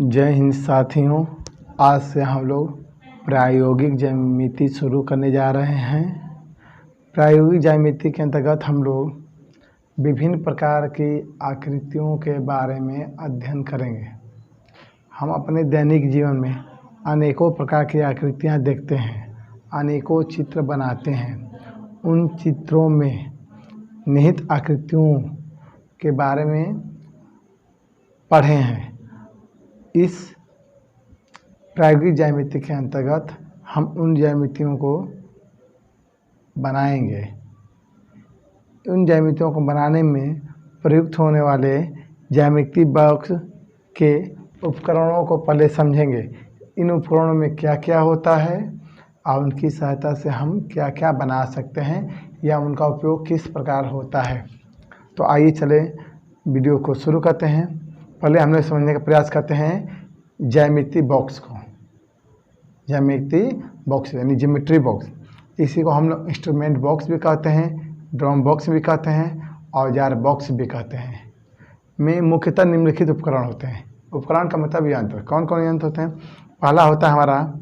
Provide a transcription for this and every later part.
जय हिंद साथियों। आज से हम लोग प्रायोगिक ज्यामिति शुरू करने जा रहे हैं। प्रायोगिक ज्यामिति के अंतर्गत हम लोग विभिन्न प्रकार की आकृतियों के बारे में अध्ययन करेंगे। हम अपने दैनिक जीवन में अनेकों प्रकार की आकृतियां देखते हैं, अनेकों चित्र बनाते हैं। उन चित्रों में निहित आकृतियों के बारे में पढ़े हैं। इस प्रायोगिक ज्यामिति के अंतर्गत हम उन ज्यामितियों को बनाएंगे। उन ज्यामितियों को बनाने में प्रयुक्त होने वाले ज्यामिति बॉक्स के उपकरणों को पहले समझेंगे। इन उपकरणों में क्या क्या होता है और उनकी सहायता से हम क्या क्या बना सकते हैं या उनका उपयोग किस प्रकार होता है। तो आइए चले वीडियो को शुरू करते हैं। पहले हम लोग समझने का प्रयास करते हैं ज्यामिति बॉक्स को। ज्यामिति बॉक्स यानी ज्योमेट्री बॉक्स, इसी को हम लोग इंस्ट्रूमेंट बॉक्स भी कहते हैं, ड्रॉइंग बॉक्स भी कहते हैं, औजार बॉक्स भी कहते हैं। में मुख्यतः निम्नलिखित उपकरण होते हैं। उपकरण का मतलब यंत्र। कौन कौन यंत्र होते हैं? पहला होता है हमारा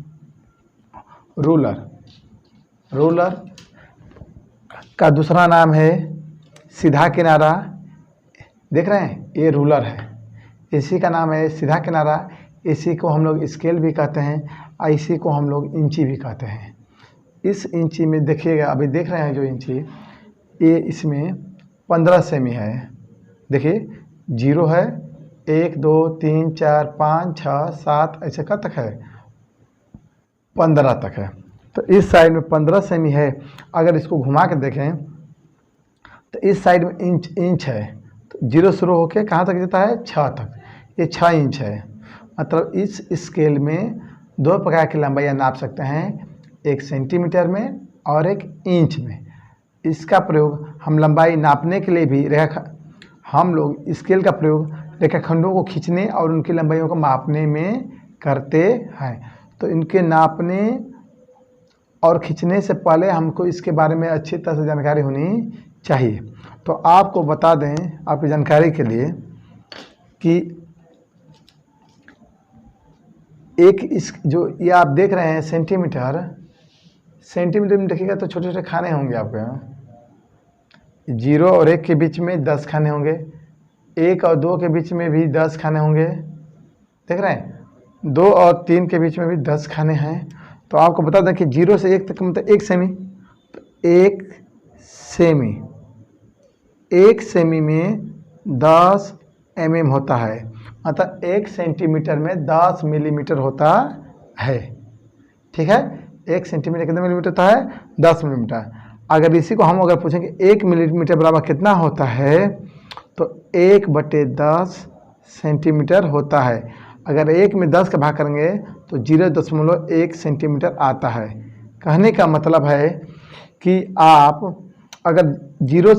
रूलर। रूलर का दूसरा नाम है सीधा किनारा। देख रहे हैं, ये रूलर है, इसी का नाम है सीधा किनारा। इसी को हम लोग स्केल भी कहते हैं और इसी को हम लोग इंची भी कहते हैं। इस इंची में देखिएगा, अभी देख रहे हैं जो इंची, ये इसमें 15 सेमी है। देखिए 0 है, 1 2 3 4 5 6 7 ऐसे कब तक है? 15 तक है। तो इस साइड में 15 सेमी है। अगर इसको घुमा के देखें तो इस साइड में इंच है। तो 0 शुरू होके कहाँ तक जाता है? 6 तक। ये 6 इंच है। मतलब इस स्केल में दो प्रकार की लंबाइयाँ नाप सकते हैं, एक सेंटीमीटर में और एक इंच में। इसका प्रयोग हम लंबाई नापने के लिए भी हम लोग स्केल का प्रयोग रेखाखंडों को खींचने और उनकी लंबाइयों को मापने में करते हैं। तो इनके नापने और खींचने से पहले हमको इसके बारे में अच्छी तरह से जानकारी होनी चाहिए। तो आपको बता दें आपकी जानकारी के लिए कि एक इस जो ये आप देख रहे हैं सेंटीमीटर में देखिएगा तो छोटे छोटे खाने होंगे आपके यहाँ। 0 और 1 के बीच में 10 खाने होंगे, 1 और 2 के बीच में भी 10 खाने होंगे। देख रहे हैं, 2 और 3 के बीच में भी 10 खाने हैं। तो आपको बता दें कि 0 से 1 तक मतलब 1 सेमी। तो 1 सेमी में 10 mm होता है। मतलब 1 सेंटीमीटर में 10 मिलीमीटर होता है। ठीक है, 1 सेंटीमीटर कितने मिलीमीटर होता है? 10 मिलीमीटर। अगर इसी को हम पूछेंगे 1 मिलीमीटर बराबर कितना होता है, तो 1/10 सेंटीमीटर होता है। अगर 1 में 10 का भाग करेंगे तो 0.1 सेंटीमीटर आता है। कहने का मतलब है कि आप अगर 0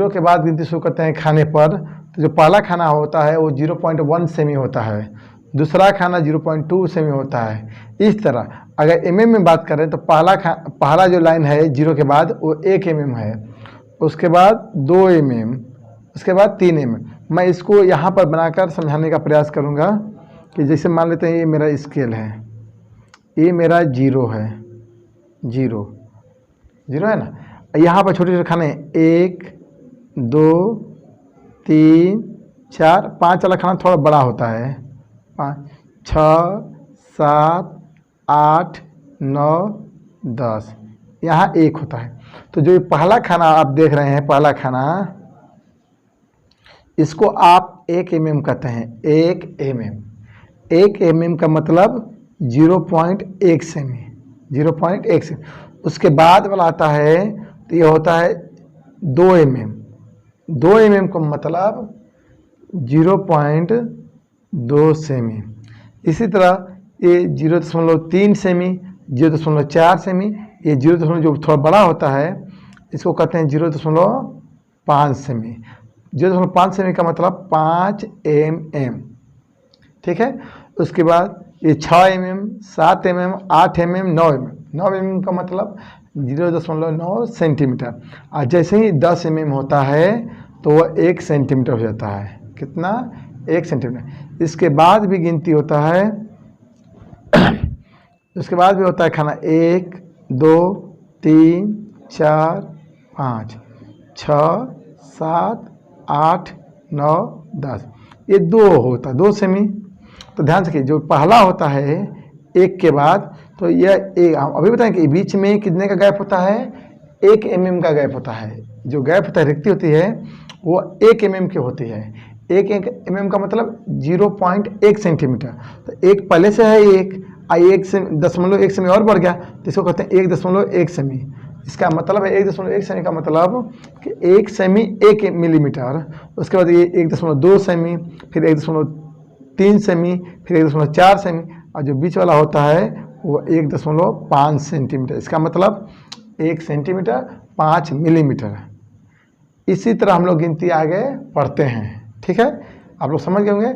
के बाद गिनती शुरू करते हैं खाने पर, तो जो पहला खाना होता है वो 0.1 सेमी होता है, दूसरा खाना 0.2 सेमी होता है। इस तरह अगर mm में बात करें तो पहला जो लाइन है 0 के बाद वो 1 mm है, उसके बाद 2 mm, उसके बाद 3 mm। मैं इसको यहाँ पर बनाकर समझाने का प्रयास करूँगा कि जैसे मान लेते हैं ये मेरा स्केल है, ये मेरा 0 है, 0 है ना। यहाँ पर छोटे छोटे खाने 1 2 3 4 5 वाला खाना थोड़ा बड़ा होता है, 5 6 7 8 9 10, यहाँ 1 होता है। तो जो पहला खाना आप देख रहे हैं, पहला खाना, इसको आप 1 mm कहते हैं। 1 mm का मतलब 0.1 सेमी, 0.1 सेमी। उसके बाद वाला आता है तो ये होता है 2 mm। 2 mm का मतलब 0.2 सेमी। इसी तरह ये 0.3 सेमी, 0.4 सेमी, ये 0. जो थोड़ा बड़ा होता है इसको कहते हैं 0.5 सेमी। 0.5 सेमी का मतलब 5 mm। ठीक है, उसके बाद ये 6 mm, 7 mm, 8 mm, 9 mm। 9 mm का मतलब 0.9 सेंटीमीटर। और जैसे ही 10 mm होता है तो वह 1 सेंटीमीटर हो जाता है। कितना? 1 सेंटीमीटर। इसके बाद भी गिनती होता है, उसके बाद भी होता है खाना 1 2 3 4 5 6 7 8 9 10, ये 2 होता है, 2 सेमी। तो ध्यान रखिए जो पहला होता है 1 के बाद, तो यह एक, हम अभी बताएं कि बीच में कितने का गैप होता है, 1 mm का गैप होता है। जो गैप होता है, रिक्ति होती है, वो 1 mm की होती है। 1 mm का मतलब 0.1 सेंटीमीटर। तो एक पहले से है 1 से 1 सेमी और बढ़ गया, तो इसको कहते हैं 1.1 सेमी। इसका मतलब है 1.1 सेमी का मतलब कि 1 सेमी 1 मिलीमीटर, उसके बाद ये 1.2 सेमी, फिर 1.3 सेमी, फिर 1.4 सेमी, और जो बीच वाला होता है वो 1.5 सेंटीमीटर। इसका मतलब 1 सेंटीमीटर 5 मिलीमीटर। इसी तरह हम लोग गिनती आगे पढ़ते हैं, ठीक है, आप लोग समझ गए होंगे।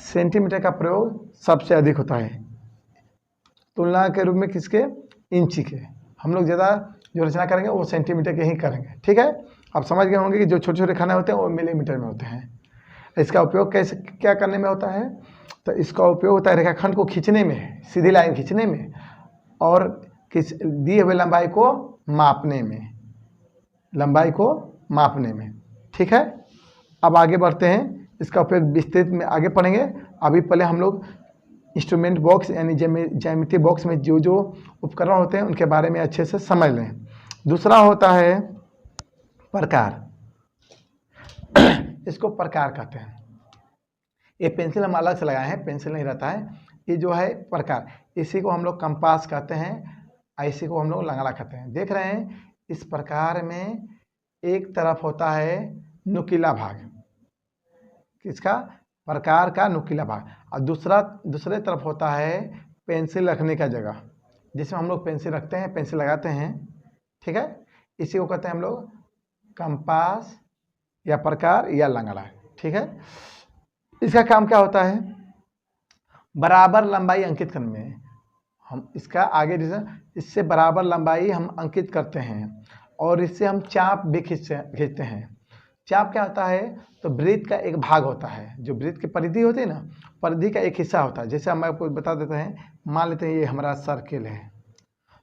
सेंटीमीटर का प्रयोग सबसे अधिक होता है, तुलना के रूप में किसके, इंची के। हम लोग ज़्यादा जो रचना करेंगे वो सेंटीमीटर के ही करेंगे, ठीक है। आप समझ गए होंगे कि जो छोटे छोटे खाने होते हैं वो मिलीमीटर में होते हैं। इसका उपयोग कैसे क्या करने में होता है, तो इसका उपयोग होता है रेखाखंड को खींचने में, सीधी लाइन खींचने में, और किस दिए हुए लंबाई को मापने में, लंबाई को मापने में, ठीक है। अब आगे बढ़ते हैं, इसका उपयोग विस्तृत में आगे पढ़ेंगे। अभी पहले हम लोग इंस्ट्रूमेंट बॉक्स यानी ज्यामिति बॉक्स में जो जो उपकरण होते हैं उनके बारे में अच्छे से समझ लें। दूसरा होता है प्रकार, इसको प्रकार कहते हैं। ये पेंसिल हम अलग से लगाए हैं, पेंसिल नहीं रहता है, ये जो है प्रकार, इसी को हम लोग कंपास कहते हैं, इसी को हम लोग लंगड़ा कहते हैं। देख रहे हैं इस प्रकार में एक तरफ होता है नुकीला भाग, किसका, प्रकार का नुकीला भाग, और दूसरे तरफ होता है पेंसिल रखने का जगह, जिसमें हम लोग पेंसिल रखते हैं, पेंसिल लगाते हैं, ठीक है। इसी को कहते हैं हम लोग कंपास या प्रकार या लंगड़ा, ठीक है। इसका काम क्या होता है, बराबर लंबाई अंकित करने में, हम इसका आगे इससे बराबर लंबाई हम अंकित करते हैं, और इससे हम चाप भी खींचते हैं। चाप क्या होता है, तो वृत्त का एक भाग होता है, जो वृत्त की परिधि होती है ना, परिधि का एक हिस्सा होता है। जैसे हम आपको बता देते हैं, मान लेते हैं ये हमारा सर्किल है,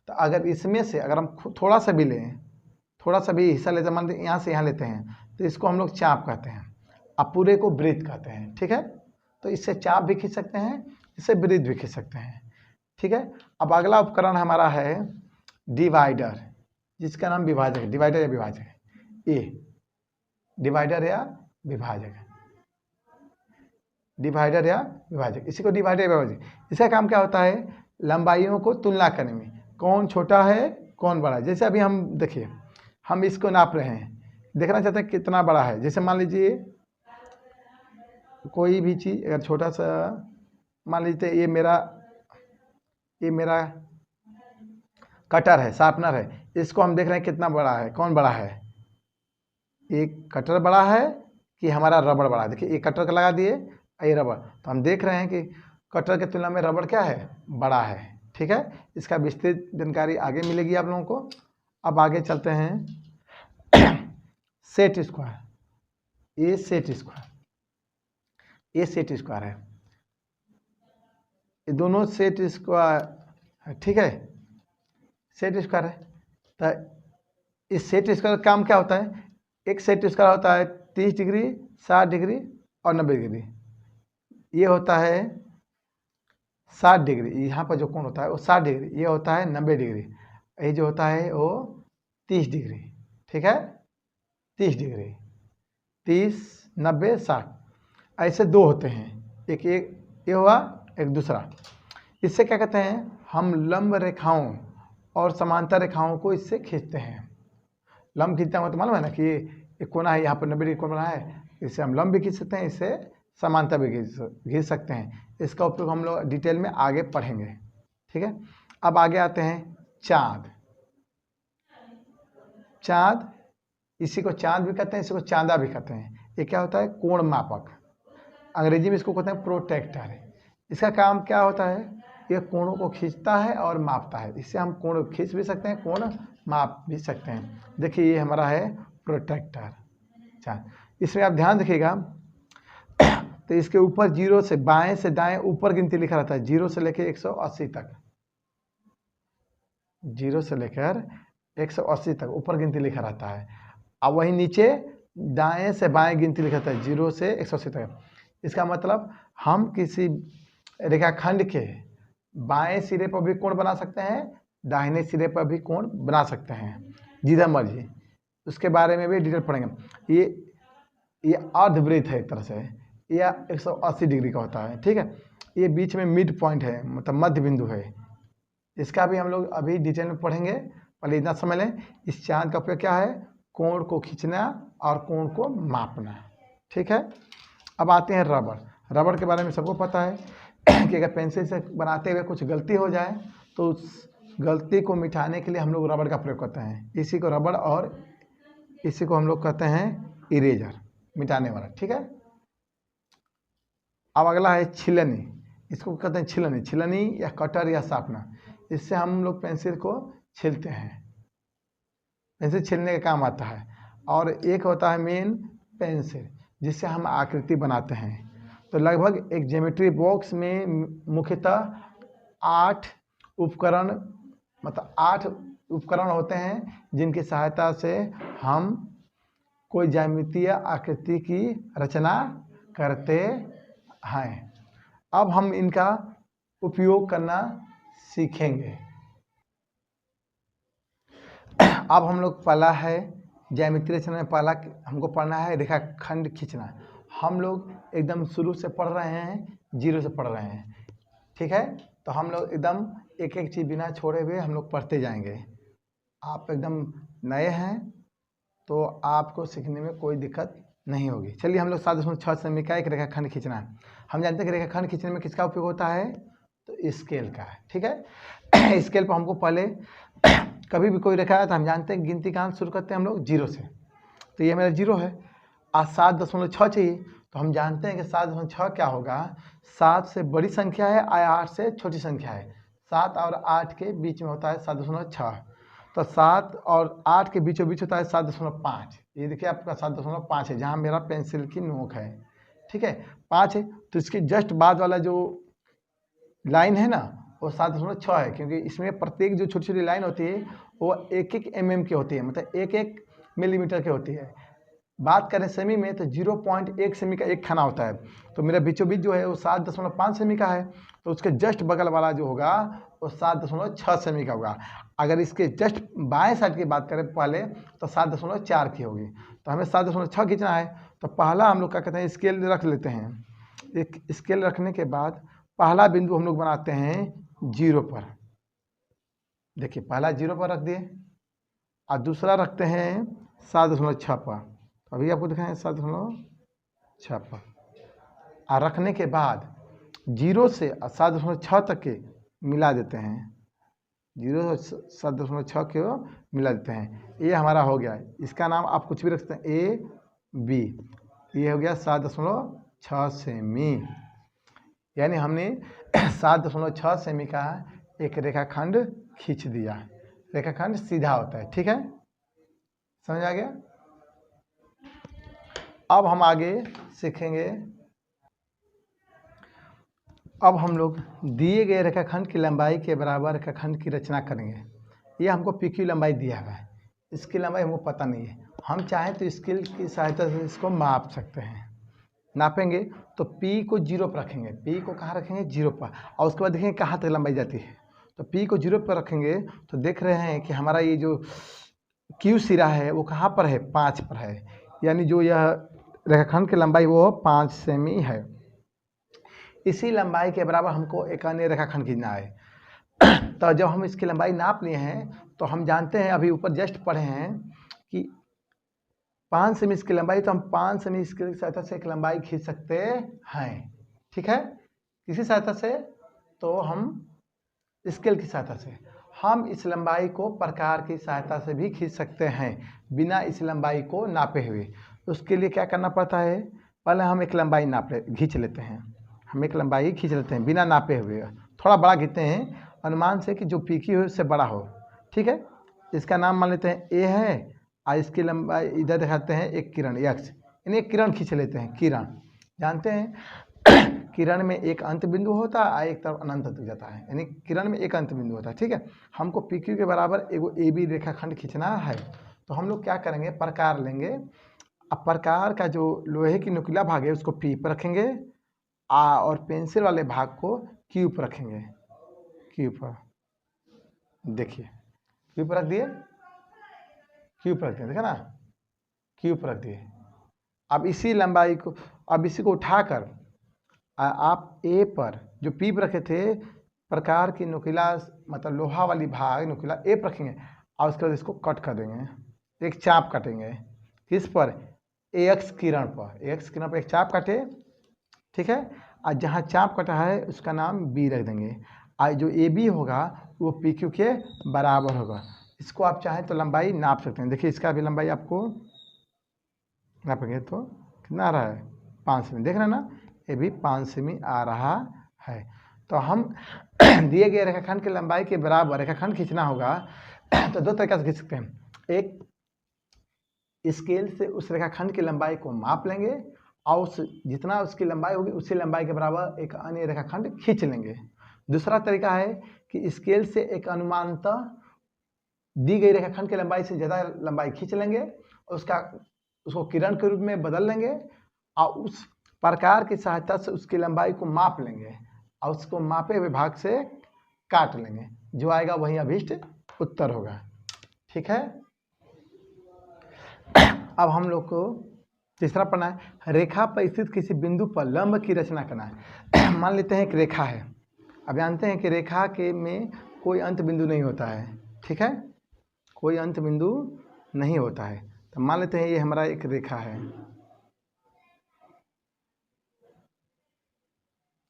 तो अगर इसमें से अगर हम थोड़ा सा भी लें, थोड़ा सा भी हिस्सा लेते हैं, मान लीजिए यहाँ से यहाँ लेते हैं, तो इसको हम लोग चाप कहते हैं, अब पूरे को वृत्त कहते हैं, ठीक है। तो इससे चाप भी खींच सकते हैं, इससे वृत्त भी खींच सकते हैं, ठीक है। अब अगला उपकरण हमारा है डिवाइडर, जिसका नाम विभाजक, डिवाइडर या विभाजक है। ये डिवाइडर या विभाजक, डिवाइडर या विभाजक, इसी को डिवाइडर या विभाजक। इसका काम क्या होता है, लंबाइयों को तुलना करने में, कौन छोटा है कौन बड़ा है। जैसे अभी हम देखिए, हम इसको नाप रहे हैं, देखना चाहते हैं कितना बड़ा है। जैसे मान लीजिए कोई भी चीज़ अगर छोटा सा, मान लीजिए ये मेरा कटर है, शार्पनर है, इसको हम देख रहे हैं कितना बड़ा है, कौन बड़ा है, एक कटर बड़ा है कि हमारा रबड़ बड़ा है। देखिए ये कटर का लगा दिए, ये रबड़, तो हम देख रहे हैं कि कटर की तुलना में रबड़ क्या है, बड़ा है, ठीक है। इसका विस्तृत जानकारी आगे मिलेगी आप लोगों को। अब आगे चलते हैं, सेट स्क्वायर, ये सेट स्क्वायर, ये सेट स्क्वायर है, ये दोनों सेट स्क्वायर है, ठीक है, सेट स्क्वायर है। तो इस सेट स्क्वायर का काम क्या होता है, एक सेट स्क्वायर होता है 30 डिग्री, 60 डिग्री और 90 डिग्री। ये होता है 60 डिग्री, यहाँ पर जो कोण होता है वो 60 डिग्री, ये होता है 90 डिग्री, ये जो होता है वो 30 डिग्री, ठीक है, 30 डिग्री, 30 90 60, ऐसे दो होते हैं, एक ये हुआ, एक दूसरा। इससे क्या कहते हैं, हम लंब रेखाओं और समांतर रेखाओं को इससे खींचते हैं। लंब खींचता मतलब मालूम है ना कि ये कोना है, यहाँ पर 90 डिग्री कोण बना है, इससे हम लंब भी खींच सकते हैं, इससे समांतर भी खींच सकते हैं। इसका उपयोग हम लोग डिटेल में आगे पढ़ेंगे, ठीक है। अब आगे आते हैं चाँद, चाँद, इसी को चाँद भी कहते हैं, इसी को चांदा भी कहते हैं। ये क्या होता है, कोण मापक, अंग्रेजी में इसको कहते हैं प्रोटेक्टर। इसका काम क्या होता है, ये कोणों को खींचता है और मापता है। इससे हम कोण खींच भी सकते हैं, कोण माप भी सकते हैं। देखिए ये हमारा है प्रोटेक्टर चाँद। इसमें आप ध्यान रखिएगा, तो इसके ऊपर जीरो से बाएं से दाएं ऊपर गिनती लिखा रहता है, 0 से लेकर 180 तक, 0 से लेकर 180 तक ऊपर गिनती लिखा रहता है। अब वहीं नीचे दाएं से बाएं गिनती लिखा रहता है 0 से 180 तक। इसका मतलब हम किसी रेखाखंड के बाएं सिरे पर भी कोण बना सकते हैं, दाहिने सिरे पर भी कोण बना सकते हैं, जिधर मर्जी। उसके बारे में भी डिटेल पढ़ेंगे। ये अर्धवृत्त है एक तरह से, यह 180 डिग्री का होता है, ठीक है। ये बीच में मिड पॉइंट है, मतलब मध्य बिंदु है। इसका भी हम लोग अभी डिटेल में पढ़ेंगे, पहले इतना समझ लें। इस चांद का उपयोग क्या है? कोण को खींचना और कोण को मापना, ठीक है। अब आते हैं रबड़। रबड़ के बारे में सबको पता है कि अगर पेंसिल से बनाते हुए कुछ गलती हो जाए तो उस गलती को मिटाने के लिए हम लोग रबड़ का प्रयोग करते हैं। इसी को रबड़ और इसी को हम लोग कहते हैं इरेजर, मिटाने वाला, ठीक है। अब अगला है छिलनी। इसको कहते हैं छिलनी, छिलनी या कटर या शार्पनर। इससे हम लोग पेंसिल को छीलते हैं, पेंसिल छीलने का काम आता है। और एक होता है मेन पेंसिल, जिससे हम आकृति बनाते हैं। तो लगभग एक ज्योमेट्री बॉक्स में मुख्यतः 8 उपकरण, मतलब 8 उपकरण होते हैं, जिनकी सहायता से हम कोई ज्यामितीय आकृति की रचना करते हैं। अब हम इनका उपयोग करना सीखेंगे। अब हम लोग पहला है ज्यामितीय रचना में पहला हमको पढ़ना है रेखाखंड खींचना। हम लोग एकदम शुरू से पढ़ रहे हैं, 0 से पढ़ रहे हैं, ठीक है। तो हम लोग एकदम एक एक चीज़ बिना छोड़े हुए हम लोग पढ़ते जाएंगे। आप एकदम नए हैं तो आपको सीखने में कोई दिक्कत नहीं होगी। चलिए हम लोग 7.6 सेमी का एक रेखाखंड खींचना है। हम जानते हैं कि रेखाखंड खींचने में किसका उपयोग होता है? तो स्केल का, ठीक है। स्केल पर हमको पहले कभी भी कोई रेखा है तो हम जानते हैं गिनती कहाँ शुरू करते हैं हम लोग? 0 से। तो ये मेरा 0 है, आज 7.6 चाहिए, तो हम जानते हैं कि 7.6 क्या होगा? 7 से बड़ी संख्या है, 8 से छोटी संख्या है। 7 और 8 के बीच में होता है 7.6। तो 7 और 8 के बीचों बीच होता है 7.5। ये देखिए आपका 7.5 है, जहाँ मेरा पेंसिल की नोक है, ठीक है। 5 है, तो इसके जस्ट बाद वाला जो लाइन है ना वो 7.6 है, क्योंकि इसमें प्रत्येक जो छोटी छोटी लाइन होती है वो 1-1 mm की होती है, मतलब 1-1 मिलीमीटर की होती है। बात करें सेमी में तो 0.1 सेमी का एक खाना होता है। तो मेरा बीचों बीच जो है वो 7.5 सेमी का है, तो उसके जस्ट बगल वाला जो होगा वो 7.6 सेमी का होगा। अगर इसके जस्ट बाएं साइड की बात करें पहले तो 7.4 की होगी। तो हमें 7.6 खींचना है, तो पहला हम लोग क्या कहते हैं, स्केल रख लेते हैं। एक स्केल रखने के बाद पहला बिंदु हम लोग बनाते हैं 0 पर। देखिए पहला 0 पर रख दिए और दूसरा रखते हैं 7.6 पर। अभी आपको दिखाएं 7.6 पर। और रखने के बाद 0 से 7.6 तक के मिला देते हैं, 0 से 7.6 के मिला देते हैं। ये हमारा हो गया। इसका नाम आप कुछ भी रख सकते हैं, ए बी। ये हो गया 7.6 सेमी, यानी हमने 7.6 सेमी का एक रेखाखंड खींच दिया। रेखाखंड सीधा होता है, ठीक है, समझ आ गया। अब हम आगे सीखेंगे। अब हम लोग दिए गए रेखाखंड की लंबाई के बराबर रेखाखंड की रचना करेंगे। ये हमको पी की लंबाई दिया हुआ है, इसकी लंबाई हमको पता नहीं है। हम चाहें तो स्केल की सहायता से इसको माप सकते हैं। नापेंगे तो P को 0 पर रखेंगे। P को कहाँ रखेंगे? 0 पर। और उसके बाद देखेंगे कहाँ तक लंबाई जाती है। तो P को 0 पर रखेंगे तो देख रहे हैं कि हमारा ये जो Q सिरा है वो कहाँ पर है? 5 पर है, यानी जो यह रेखाखंड की लंबाई वो 5 सेमी है। इसी लंबाई के बराबर हमको एक अन्य रेखाखंड खींचना है। तो जब हम इसकी लंबाई नाप लिए हैं तो हम जानते हैं, अभी ऊपर जस्ट पढ़े हैं कि 5 सेमी इसकी लंबाई, तो हम 5 सेमी इसकी सहायता से एक लंबाई खींच सकते हैं, ठीक है। किसी सहायता से? तो हम स्केल की सहायता से। हम इस लंबाई को प्रकार की सहायता से भी खींच सकते हैं बिना इस लंबाई को नापे हुए। उसके लिए क्या करना पड़ता है? पहले हम एक लंबाई खींच लेते हैं। हम एक लंबाई खींच लेते हैं बिना नापे हुए, थोड़ा बड़ा खींचते हैं अनुमान से कि जो पीकी हो उससे बड़ा हो, ठीक है। इसका नाम मान लेते हैं ए है और इसकी लंबाई इधर दिखाते हैं एक किरण x, यानी एक किरण खींच लेते हैं, किरण जानते हैं किरण में एक अंत बिंदु होता है और एक तरफ अनंत तक जाता है, यानी किरण में एक अंत बिंदु होता है। ठीक है, हमको पी क्यू के बराबर एगो ए बी रेखाखंड खींचना है। तो हम लोग क्या करेंगे, प्रकार लेंगे। अब प्रकार का जो लोहे की नुकीला भाग है उसको पी पर रखेंगे और पेंसिल वाले भाग को क्यू पर रखेंगे। क्यू पर देखिए, क्यू पर रख दिए, क्यू पर रख दिए, देखा ना, क्यू पर रख दिए। अब इसी लंबाई को, अब इसी को उठाकर आप ए पर जो पी पर रखे थे प्रकार की नुकीला मतलब लोहा वाली भाग नुकीला ए पर रखेंगे और उसके बाद इसको कट कर देंगे, एक चाप काटेंगे। किस पर, एक्स किरण पर, एक्स किरण पर एक चाप काटे। ठीक है, और जहाँ चाप कटा है उसका नाम बी रख देंगे और जो ए बी होगा वो पी क्यू के बराबर होगा। इसको आप चाहें तो लंबाई नाप सकते हैं। देखिए इसका भी लंबाई आपको नापेंगे तो कितना आ रहा है, 5 सेमी, देख रहे हैं ना, ये भी 5 सेमी आ रहा है। तो हम दिए गए रेखाखंड की लंबाई के बराबर रेखाखंड खींचना होगा तो दो तरीका से खींच सकते हैं। एक, स्केल से उस रेखाखंड की लंबाई को माप लेंगे और उस जितना उसकी लंबाई होगी उसी लंबाई के बराबर एक अन्य रेखाखंड खींच लेंगे। दूसरा तरीका है कि स्केल से एक अनुमानतः दी गई रेखाखंड की लंबाई से ज़्यादा लंबाई खींच लेंगे और उसको किरण के रूप में बदल लेंगे और उस प्रकार की सहायता से उसकी लंबाई को माप लेंगे और उसको मापे हुए भाग से काट लेंगे, जो आएगा वही अभीष्ट उत्तर होगा। ठीक है, अब हम लोग को तीसरा पढ़ना है, रेखा पर स्थित किसी बिंदु पर लंब की रचना करना है। मान लेते हैं एक रेखा है। अब जानते हैं कि रेखा के में कोई अंत बिंदु नहीं होता है। ठीक है, कोई अंत बिंदु नहीं होता है। तो मान लेते हैं ये हमारा एक रेखा है,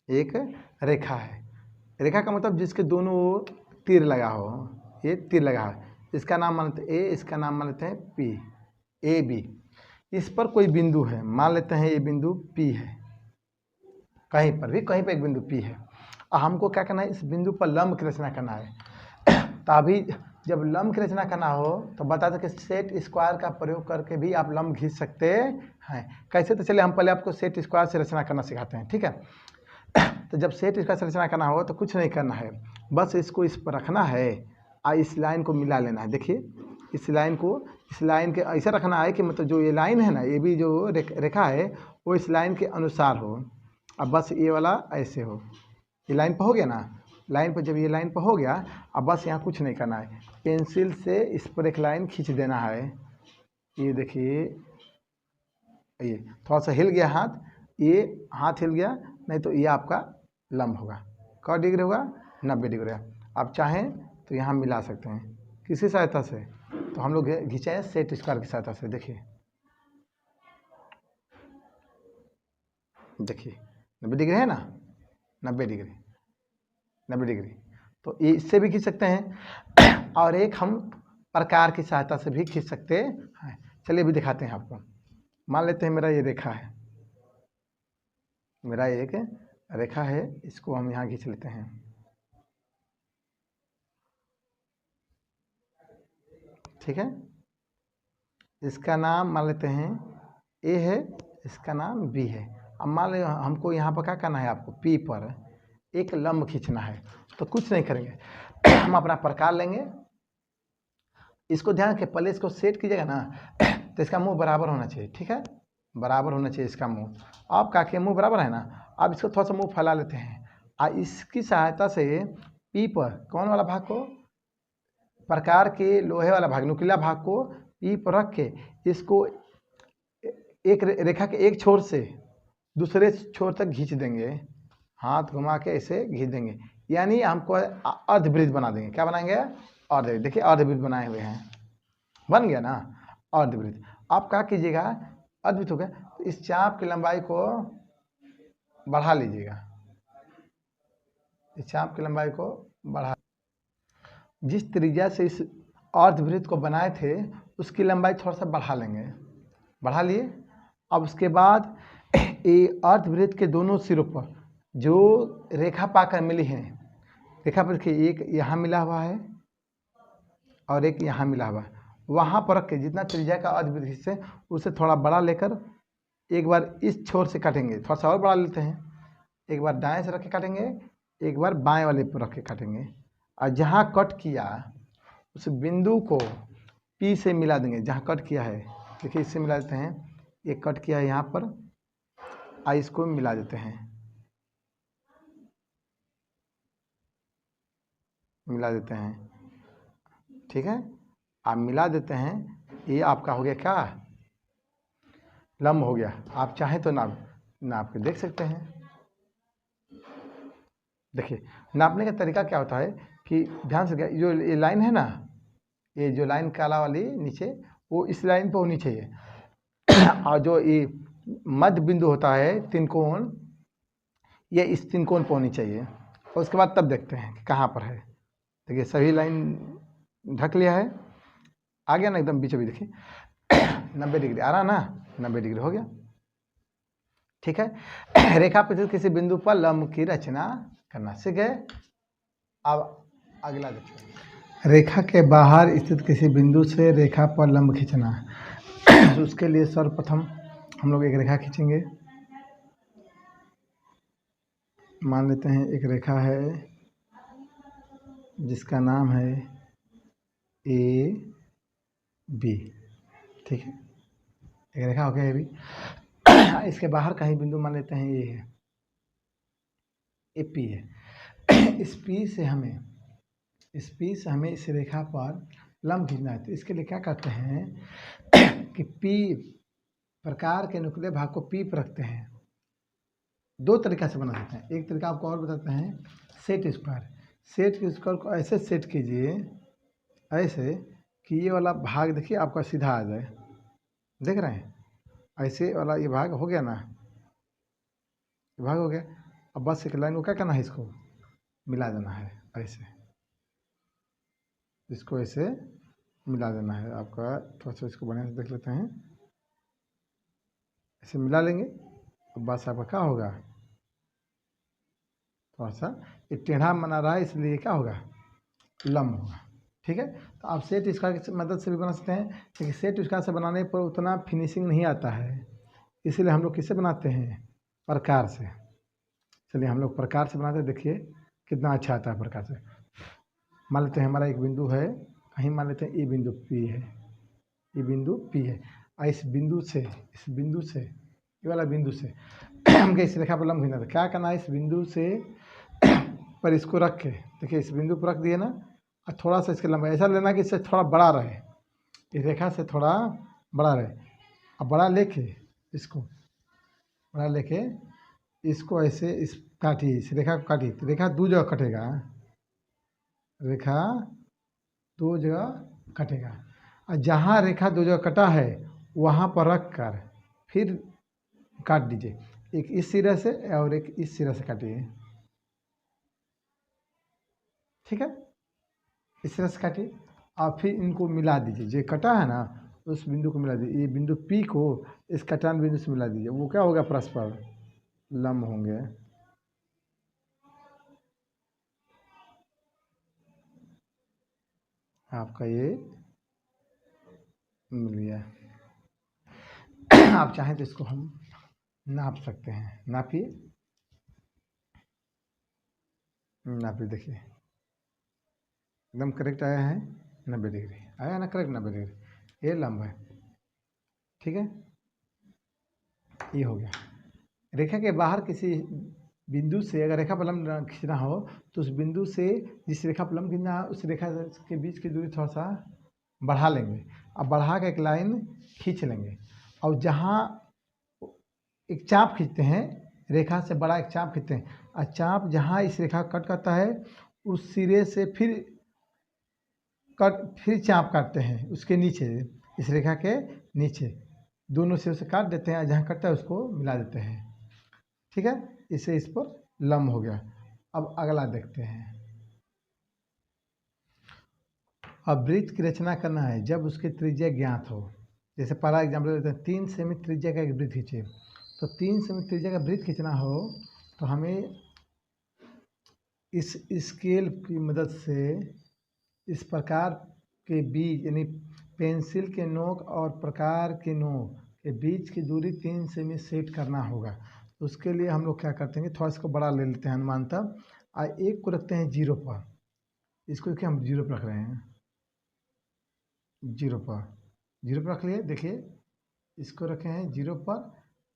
एक रेखा है। रेखा का मतलब जिसके दोनों ओर तीर लगा हो, ये तीर लगा है, इसका नाम मानते हैं ए, इसका नाम मान लेते हैं पी, ए बी। इस पर कोई बिंदु है, मान लेते हैं ये बिंदु पी है, कहीं पर भी, कहीं पर एक बिंदु पी है और हमको क्या करना है, इस बिंदु पर लंब की रचना करना है। तभी जब लंब की रचना करना हो तो बता दें कि सेट स्क्वायर का प्रयोग करके भी आप लंब खींच सकते हैं। कैसे, तो चलिए हम पहले आपको सेट स्क्वायर से रचना करना सिखाते हैं। ठीक है, तो जब सेट स्क्वायर से रचना करना हो तो कुछ नहीं करना है, बस इसको इस पर रखना है और इस लाइन को मिला लेना है। देखिए इस लाइन को, इस लाइन के ऐसा रखना है कि मतलब जो ये लाइन है ना, ये भी जो रेखा है वो इस लाइन के अनुसार हो। अब बस ये वाला ऐसे हो, ये लाइन पर हो गया ना, लाइन पर जब ये लाइन पर हो गया अब बस यहाँ कुछ नहीं करना है, पेंसिल से इस पर एक लाइन खींच देना है। ये देखिए, ये थोड़ा सा हिल गया हाथ, ये हाथ हिल गया, नहीं तो ये आपका लंब होगा। क डिग्री होगा, 90 डिग्री। आप चाहें तो यहाँ मिला सकते हैं किसी सहायता से, तो हम लोग खींचे हैं सेट स्क्वायर की सहायता से। देखिए देखिए 90 डिग्री है ना, 90 डिग्री, 90 डिग्री। तो ये इससे भी खींच सकते हैं और एक हम प्रकार की सहायता से भी खींच सकते हैं। चलिए अभी दिखाते हैं आपको। मान लेते हैं मेरा ये रेखा है, मेरा एक रेखा है, इसको हम यहाँ खींच लेते हैं। ठीक है, इसका नाम मान लेते हैं ए है, इसका नाम बी है। अब मान लो हमको यहाँ पर क्या करना है, आपको पी पर एक लंब खींचना है। तो कुछ नहीं करेंगे, हम अपना प्रकार लेंगे, इसको ध्यान के पहले इसको सेट कीजिएगा ना तो इसका मुंह बराबर होना चाहिए। ठीक है, बराबर होना चाहिए इसका मुंह। आप का के मुंह बराबर है ना, आप इसको थोड़ा सा मुंह फैला लेते हैं और इसकी सहायता से पी पर कौन वाला भाग को, प्रकार के लोहे वाला भाग, नुकीला भाग को पी पर रख के इसको एक रेखा के एक छोर से दूसरे छोर तक खींच देंगे, हाथ घुमा के ऐसे खींच देंगे, यानी हमको अर्धवृत्त बना देंगे। क्या बनाएंगे, अर्धवृत्त। देखिए अर्धवृत्त बनाए हुए हैं, बन गया ना अर्धवृत्त। आप क्या कीजिएगा, अर्धवृत्त हो गया तो इस चाप की लंबाई को बढ़ा लीजिएगा, इस चाप की लंबाई को बढ़ा, जिस त्रिज्या से इस अर्धवृत्त को बनाए थे उसकी लंबाई थोड़ा सा बढ़ा लेंगे, बढ़ा लिए। अब उसके बाद ये अर्धवृत्त के दोनों सिरों पर जो रेखा पाकर मिली है, रेखा पर देखिए एक यहाँ मिला हुआ है और एक यहाँ मिला हुआ है, वहाँ पर रख के जितना त्रिज्या का अर्धवृत्त से उसे थोड़ा बड़ा लेकर एक बार इस छोर से काटेंगे, थोड़ा सा और बढ़ा लेते हैं, एक बार दाएं से रख के काटेंगे, एक बार बाएं वाले पर रख के काटेंगे, और जहाँ कट किया उस बिंदु को P से मिला देंगे। जहाँ कट किया है देखिए, इससे मिला देते हैं, ये कट किया है यहाँ पर, इसको मिला देते हैं, मिला देते हैं, ठीक है। आप मिला देते हैं, ये आपका हो गया क्या, लंब हो गया। आप चाहें तो नाप के देख सकते हैं। देखिए नापने का तरीका क्या होता है कि ध्यान से, जो ये लाइन है ना, ये जो लाइन काला वाली नीचे, वो इस लाइन पे होनी चाहिए और जो ये मध्य बिंदु होता है तिनकोण, ये इस तिनकोण पे होनी चाहिए, और उसके बाद तब देखते हैं कि कहाँ पर है। देखिए सभी लाइन ढक लिया है, आ गया ना एकदम बीचों बीच। देखिए 90 डिग्री आ रहा ना, 90 डिग्री हो गया, ठीक है। रेखा पर किसी बिंदु पर लंब की रचना करना सीख गए। अब अगला देखिए, रेखा के बाहर स्थित किसी बिंदु से रेखा पर लंब खींचना। तो उसके लिए सर्वप्रथम हम लोग एक रेखा खींचेंगे। मान लेते हैं एक रेखा है जिसका नाम है ए बी, ठीक है, एक रेखा हो गया ए बी। इसके बाहर कहीं बिंदु मान लेते हैं ये है, ए पी है। इस पी से हमें इस रेखा पर लंब खींचना है। तो इसके लिए क्या करते हैं कि पी प्रकार के नुकीले भाग को पी पर रखते हैं। दो तरीका से बना सकते हैं। एक तरीका आपको और बताते हैं, सेट स्क्वायर को ऐसे सेट कीजिए, ऐसे कि ये वाला भाग देखिए आपका सीधा आ जाए, देख रहे हैं, ऐसे वाला ये भाग हो गया ना, ये भाग हो गया। अब बस एक लाइन को क्या करना है, इसको मिला देना है, ऐसे इसको ऐसे मिला देना है आपका। थोड़ा सा इसको बढ़िया से देख लेते हैं, ऐसे मिला लेंगे। अब बस आपका क्या होगा, थोड़ा सा ये टेढ़ा बना रहा है, इसलिए क्या होगा, लंब होगा, ठीक है। तो आप सेट स्क्वायर की मदद से भी बना सकते हैं, लेकिन सेट स्क्वायर से बनाने पर उतना फिनिशिंग नहीं आता है, इसीलिए हम लोग किससे बनाते हैं, प्रकार से। चलिए हम लोग प्रकार से बनाते हैं, देखिए कितना अच्छा आता है प्रकार से। मान लेते हैं हमारा एक बिंदु है कहीं, मान लेते हैं ये बिंदु P है, ये बिंदु P है, और इस बिंदु से ये वाला बिंदु से हमको इस रेखा पर लंब खींचना था। क्या करना है, इस बिंदु से पर इसको रख के, देखिए इस बिंदु पर रख दिए ना, और थोड़ा सा इसके लंबा ऐसा लेना कि इससे थोड़ा बड़ा रहे, इस रेखा से थोड़ा बड़ा रहे। अब बड़ा लेके इसको ऐसे इस काटिए, इस रेखा को काटिए, तो रेखा दो जगह कटेगा, रेखा दो जगह कटेगा, और जहाँ रेखा दो जगह कटा है वहाँ पर रख कर फिर काट दीजिए, एक इस सिरे से और एक इस सिरे से काटिए, ठीक है, इस तरह से काटिए। और फिर इनको मिला दीजिए, जो कटा है ना उस बिंदु को मिला दीजिए, ये बिंदु P को इस कटान बिंदु से मिला दीजिए, वो क्या होगा, परस्पर लंब होंगे। आपका ये मिल गया। आप चाहें तो इसको हम नाप सकते हैं, नापिए, देखिए एकदम करेक्ट आया है, 90 डिग्री आया ना, करेक्ट 90 डिग्री, ये लंब है, ठीक है। ये हो गया। रेखा के बाहर किसी बिंदु से अगर रेखा पर लंब खींचना हो, तो उस बिंदु से जिस रेखा पर लंब खींचना है उस रेखा के बीच की दूरी थोड़ा सा बढ़ा लेंगे। अब बढ़ा के एक लाइन खींच लेंगे, और जहाँ एक चाप खींचते हैं, रेखा से बड़ा एक चाप खींचते हैं, और चाप जहाँ इस रेखा कट करता है उस सिरे से फिर चाप काटते हैं उसके नीचे, इस रेखा के नीचे दोनों सिरों से काट देते हैं, जहाँ कटता है उसको मिला देते हैं, ठीक है। इससे इस पर लंब हो गया। अब अगला देखते हैं। अब वृत्त की रचना करना है जब उसकी त्रिज्या ज्ञात हो। जैसे पहला एग्जाम्पल लेते हैं, 3 सेमी त्रिज्या का एक वृत्त खींचे। तो 3 सेमी त्रिज्या का वृत्त खींचना हो तो हमें इस स्केल की मदद से इस प्रकार के बीज, यानी पेंसिल के नोक और प्रकार के नोक के बीच की दूरी 3 सेमी सेट करना होगा। तो उसके लिए हम लोग क्या करते हैं, थोड़ा इसको बड़ा ले लेते हैं अनुमान तब, एक को रखते हैं 0 पर, इसको क्या हम 0 पर रख रहे हैं, 0 पर, 0 पर रख लिए। देखिए इसको रखे हैं 0 पर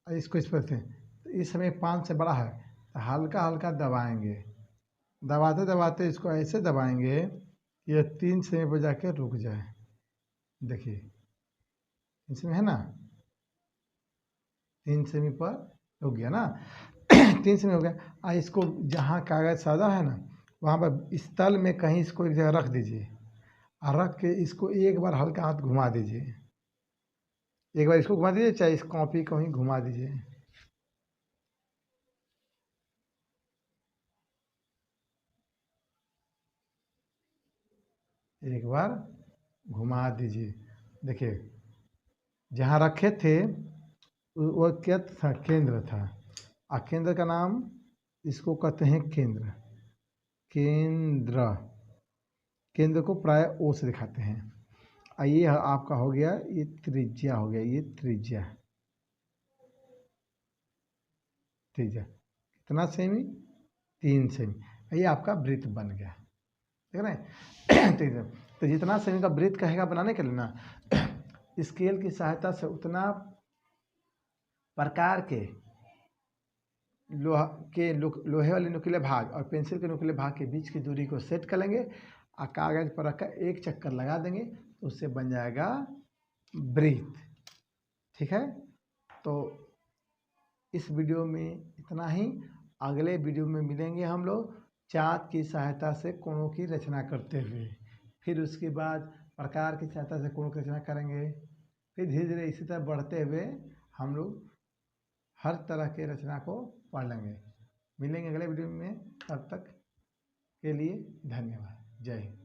और इसको इस पर रखते हैं। तो इस समय 5 से बड़ा है तो हल्का हल्का दबाएंगे, दबाते दबाते इसको ऐसे दबाएंगे कि यह 3 सेमी पर जाके रुक जाए। देखिए इसमें है ना 3 सेमी पर हो गया ना 3 सेमी हो गया। इसको जहाँ कागज़ सादा है ना वहाँ पर इस तल में कहीं इसको एक जगह रख दीजिए और रख के इसको एक बार हल्का हाथ घुमा दीजिए, एक बार इसको घुमा दीजिए, चाहे इस कॉपी को ही घुमा दीजिए। एक बार घुमा दीजिए। देखिए जहाँ रखे थे वो क्या था, केंद्र था, और केंद्र का नाम इसको कहते हैं केंद्र, केंद्र, केंद्र को प्राय ओ से दिखाते हैं। ये आपका हो गया, ये त्रिज्या हो गया, ये त्रिज्या, त्रिज्या कितना सेमी, 3 सेमी, ये आपका वृत्त बन गया, देख रहे हैं त्रिज्या। तो जितना सेमी का वृत्त कहेगा बनाने के लिए ना स्केल की सहायता से उतना प्रकार के लोहे वाले नुकीले भाग और पेंसिल के नुकीले भाग के बीच की दूरी को सेट कर लेंगे और कागज़ पर रखकर एक चक्कर लगा देंगे तो उससे बन जाएगा वृत्त। ठीक है, तो इस वीडियो में इतना ही। अगले वीडियो में मिलेंगे हम लोग चार्ट की सहायता से कोणों की रचना करते हुए, फिर उसके बाद प्रकार की सहायता से कोणों की रचना करेंगे, फिर धीरे धीरे इसी तरह बढ़ते हुए हम लोग हर तरह के रचना को पढ़ लेंगे। मिलेंगे अगले वीडियो में, तब तक के लिए धन्यवाद। जय हिंद।